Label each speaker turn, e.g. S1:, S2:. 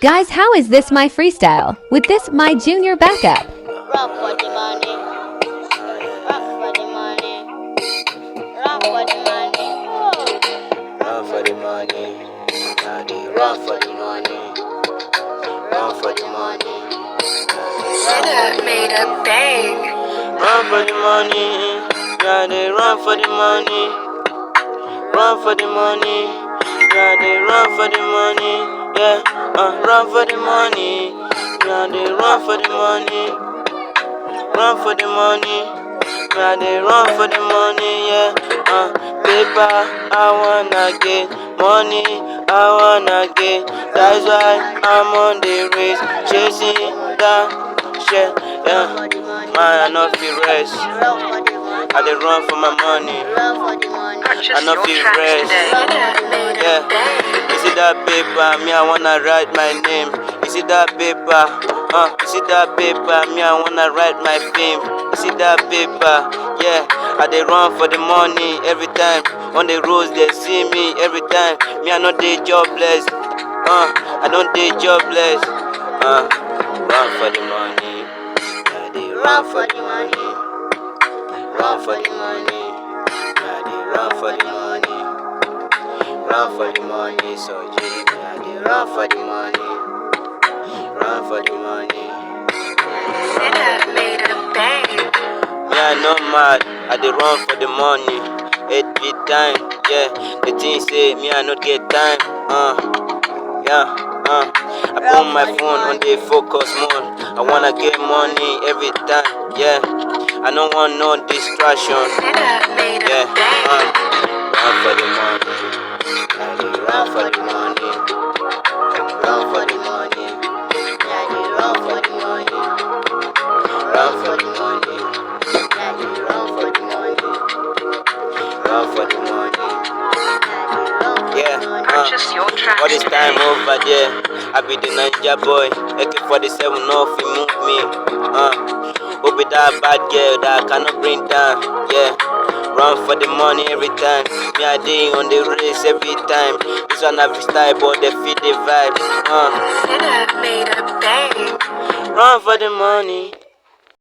S1: Guys, how is this my freestyle? With this, my junior backup.
S2: Run for the money. Run for the money. Run for the money.
S3: Run for the money. Daddy, run for the money. Run for the money.
S4: Sinner made a bang.
S3: Run for the money. Daddy, run for the money. Run for the money. Daddy, run for the money. Yeah, run for the money. Daddy, run for the money. Run for the money. Daddy, run for the money. Yeah, paper, I wanna get money. I wanna get. That's why I'm on the race, chasing that shit. Yeah, man, I know feel rest.
S2: Run for the money.
S3: I dey run for my money.
S2: Run for the money.
S4: Purchase
S3: I know
S4: your
S3: feel
S4: tracks
S3: rest.
S4: today. Sinner made
S3: Yeah,
S4: a bang.
S3: you see that paper, me I wanna write my name. You see that paper, you see that paper, me I wanna write my fame. You see that paper, yeah, I dey run for the money every time. On the roads they see me every time. Me I know they jobless, I don't dey jobless, run for the money, I dey run for the money, run for the money, I dey run for the money. Run for the money, so yeah, run for the money, run for the money.
S4: Sinner made a bang.
S3: Me I no mad, I dey run for the money. 8 feet time, yeah. The thing say me I not get time, yeah, I put my phone on the focus mode. I wanna get money every time, yeah. I don't want no distraction,
S4: Sinner made a
S3: yeah.
S4: bang.
S3: Run for the money. Run for the money, run for the money, daddy, run for the money, run for the money, daddy, run for the money, run for the money, yeah,
S4: Purchase your tracks
S3: all this time
S4: today.
S3: over there, I be the Ninja boy, AK-47 off, he move me, who be that bad girl that cannot bring down, yeah. Run for the money every time. Me I dey on the race every time. This one a freestyle, but they feel the vibe.
S4: Sinner made a bang.
S3: Run for the money.